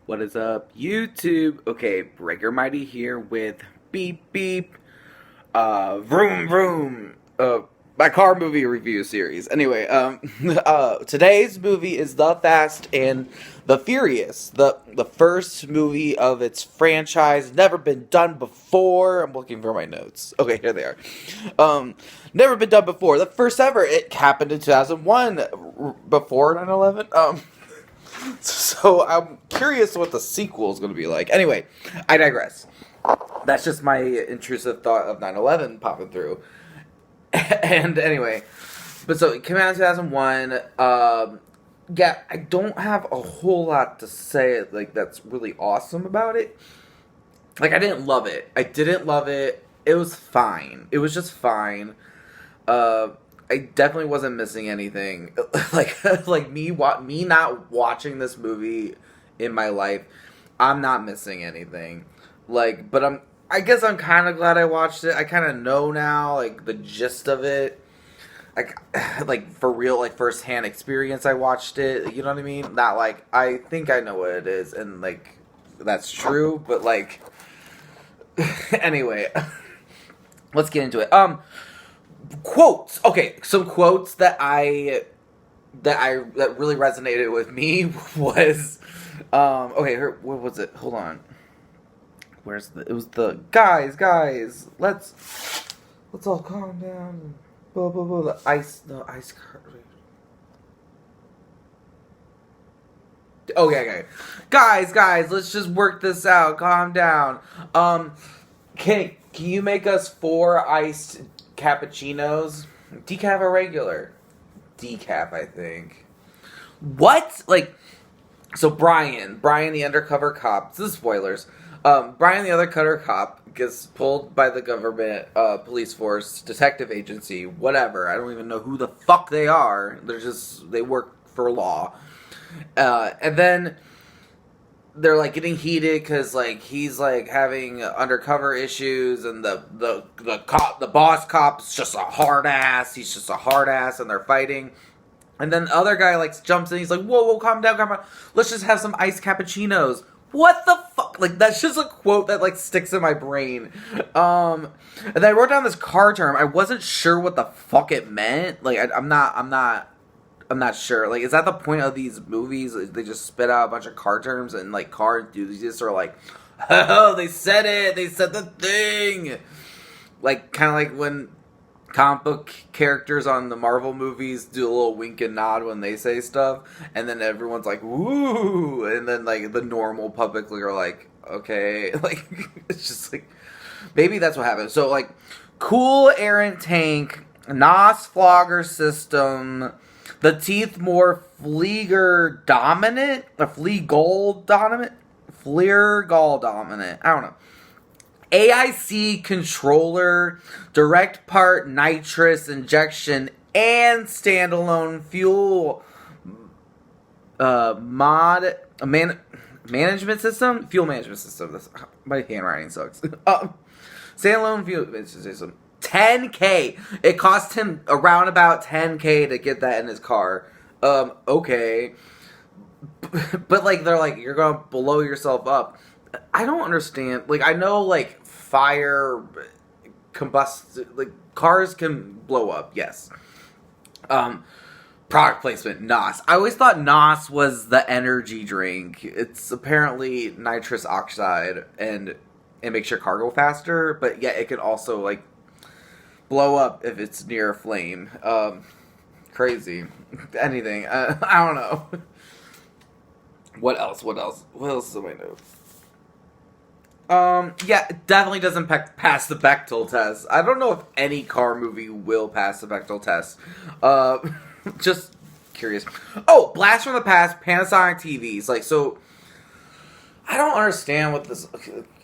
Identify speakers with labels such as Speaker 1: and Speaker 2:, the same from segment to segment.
Speaker 1: What is up, YouTube? Okay, Breaker Mighty here with Beep Beep Vroom Vroom my car movie review series. Anyway, today's movie is The Fast and the Furious, the first movie of its franchise, never been done before. I'm looking for my notes. Okay, here they are. Never been done before. The first ever. It happened in 2001, before 9/11. So I'm curious what the sequel is going to be like. Anyway, I digress. That's just my intrusive thought of 9/11 popping through. And anyway, but so it came out in 2001. Yeah, I don't have a whole lot to say like that's really awesome about it. Like, I didn't love it. I didn't love it. It was fine. It was just fine. I definitely wasn't missing anything. like me not watching this movie in my life, I'm not missing anything. But I guess I'm kind of glad I watched it. I kind of know now, like, the gist of it. Like, for real, like, first-hand experience, I watched it. You know what I mean? Not, like, I think I know what it is, and, like, that's true. But, like, anyway, let's get into it. Quotes. Okay, some quotes that really resonated with me was, okay, here, what was it? Hold on. It was the guys, let's all calm down. Blah blah blah. The ice card. Okay. Guys, let's just work this out. Calm down. Can you make us 4 iced cappuccinos? Decaf or regular? Decaf, I think. What? Like, so Brian the undercover cop. This is spoilers. Brian the undercover cop gets pulled by the government, police force, detective agency, whatever. I don't even know who the fuck they are. They work for law. And then they're, like, getting heated because, like, he's, like, having undercover issues, and the boss cop's just a hard ass. He's just a hard ass, and they're fighting. And then the other guy, like, jumps in. He's like, whoa, calm down. Let's just have some iced cappuccinos. What the fuck? Like, that's just a quote that, like, sticks in my brain. And then I wrote down this car term. I wasn't sure what the fuck it meant. Like, I'm not sure. Like, is that the point of these movies? They just spit out a bunch of car terms, and, like, car enthusiasts are like, oh, they said it. They said the thing. Like, kind of like when comic book characters on the Marvel movies do a little wink and nod when they say stuff, and then everyone's like, woo, and then, like, the normal public are like, okay. Like, it's just like, maybe that's what happened. So, like, cool errant tank, NOS flogger system, the teeth more Fleeger dominant, or Fleegol dominant, I don't know. AIC controller, direct part nitrous injection, and standalone fuel management system. Fuel management system. My handwriting sucks. Standalone fuel management system. $10K. It cost him around about $10K to get that in his car. Okay. But, like, they're like, you're gonna blow yourself up. I don't understand. Like, I know, like, fire, like, cars can blow up, yes. Product placement, NOS. I always thought NOS was the energy drink. It's apparently nitrous oxide, and it makes your car go faster, but yet it can also, like, blow up if it's near a flame. Crazy. Anything. I don't know. What else is in my notes? Yeah, it definitely doesn't pass the Bechdel test. I don't know if any car movie will pass the Bechdel test. Just curious. Oh, Blast from the Past, Panasonic TVs. Like, so, I don't understand what this...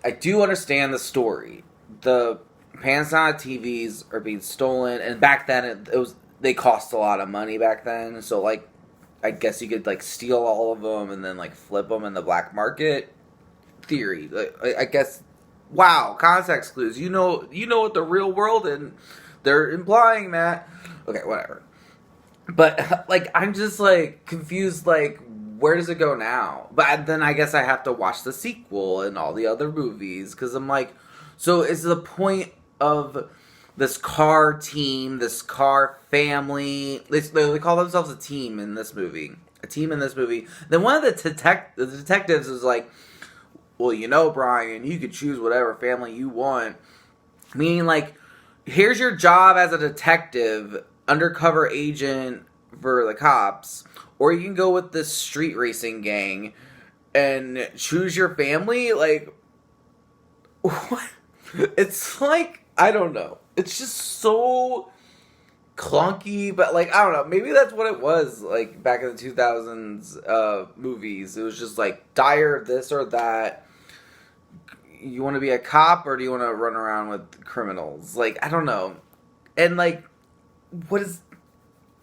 Speaker 1: I do understand the story. The Panasonic TVs are being stolen, and back then, they cost a lot of money back then, so, like, I guess you could, like, steal all of them and then, like, flip them in the black market. Theory. I guess. Wow, context clues. You know what the real world, and they're implying that. Okay, whatever. But, like, I'm just, like, confused, like, where does it go now? But then I guess I have to watch the sequel and all the other movies, because I'm like, so is the point of this car team, this car family, they call themselves a team in this movie. A team in this movie. Then one of the detectives is like, well, you know, Brian, you could choose whatever family you want. Meaning, like, here's your job as a detective, undercover agent for the cops, or you can go with this street racing gang and choose your family. Like, what? It's like, I don't know. It's just so clunky, but like, I don't know. Maybe that's what it was like back in the 2000s movies. It was just like, dire this or that. You want to be a cop, or do you want to run around with criminals? Like, I don't know. And like, what does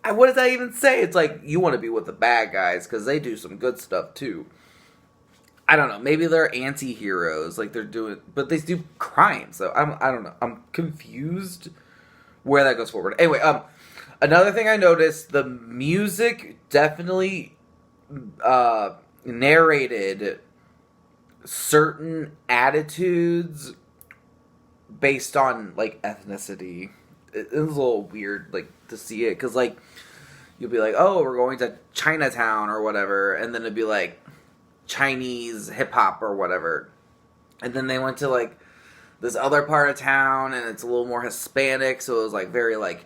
Speaker 1: that even say? It's like, you want to be with the bad guys because they do some good stuff too. I don't know. Maybe they're anti-heroes, like they're doing, but they do crime. So I don't know. I'm confused where that goes forward. Anyway, another thing I noticed, the music definitely narrated certain attitudes based on like ethnicity. It was a little weird, like, to see it, because like you'll be like, oh, we're going to Chinatown or whatever, and then it'd be like Chinese hip hop or whatever, and then they went to like this other part of town and it's a little more Hispanic, so it was like very like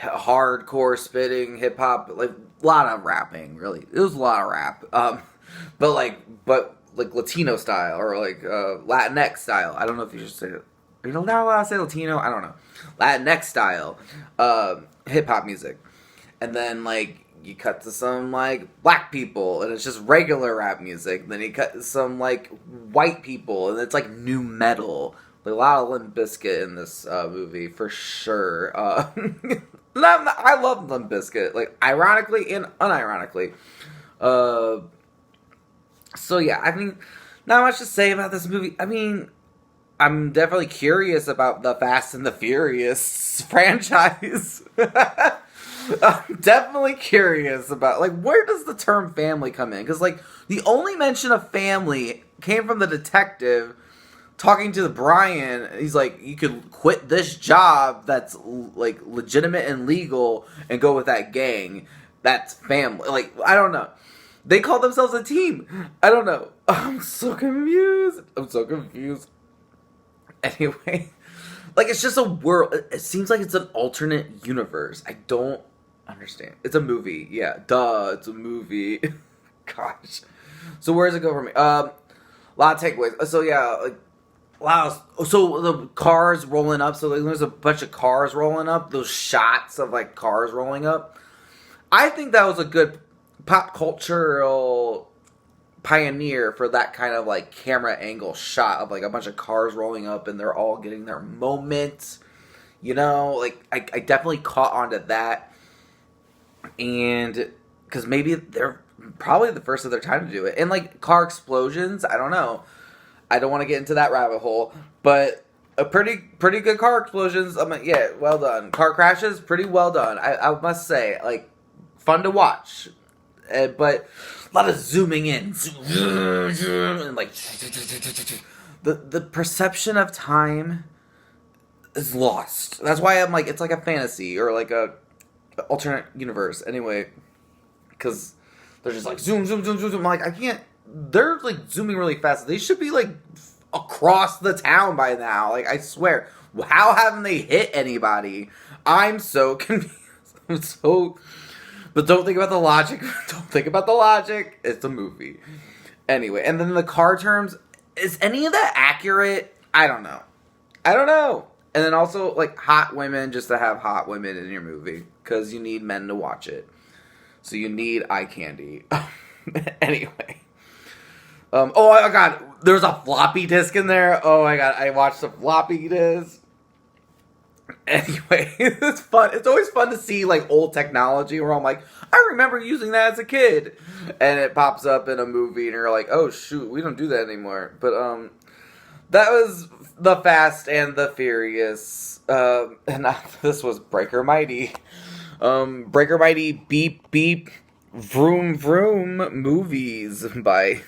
Speaker 1: hardcore spitting hip hop, like a lot of rapping. Really, it was a lot of rap, but like Latino style, or like Latinx style. I don't know if you should say it. Are you not allowed to say Latino? I don't know. Latinx style hip hop music, and then like you cut to some like black people and it's just regular rap music. Then you cut to some like white people and it's like new metal. Like a lot of Limp Bizkit in this movie for sure. I love Limp Bizkit, like ironically and unironically. So yeah, I mean, not much to say about this movie. I mean, I'm definitely curious about the Fast and the Furious franchise. I'm definitely curious about, like, where does the term family come in? Because, like, the only mention of family came from the detective talking to Brian. He's like, you could quit this job that's, like, legitimate and legal and go with that gang. That's family. Like, I don't know. They call themselves a team. I don't know. I'm so confused. Anyway, like, it's just a world. It seems like it's an alternate universe. I don't understand. It's a movie. Yeah, duh. It's a movie. Gosh. So where does it go for me? A lot of takeaways. So yeah, like, so the cars rolling up. So there's a bunch of cars rolling up. Those shots of like cars rolling up. I think that was a good pop cultural pioneer for that kind of like camera angle shot of like a bunch of cars rolling up and they're all getting their moment. You know, like I definitely caught onto that. And because maybe they're probably the first of their time to do it. And like car explosions, I don't know. I don't want to get into that rabbit hole, but a pretty good car explosions. I mean, yeah, well done. Car crashes, pretty well done. I must say, like, fun to watch. But a lot of zooming in, and like the perception of time is lost. That's why I'm like, it's like a fantasy or like a alternate universe. Anyway, because they're just like zoom. I'm like, I can't. They're like zooming really fast. They should be like across the town by now. Like, I swear, how haven't they hit anybody? I'm so confused. But don't think about the logic. Don't think about the logic. It's a movie. Anyway, and then the car terms, is any of that accurate? I don't know. And then also, like, hot women, just to have hot women in your movie. Because you need men to watch it. So you need eye candy. Anyway. Oh my god, there's a floppy disk in there. Oh my god, I watched the floppy disk. Anyway, it's fun. It's always fun to see like old technology where I'm like, I remember using that as a kid, and it pops up in a movie, and you're like, oh shoot, we don't do that anymore. But that was the Fast and the Furious, and this was Breaker Mighty, Breaker Mighty, beep beep, Vroom Vroom Movies. Bye.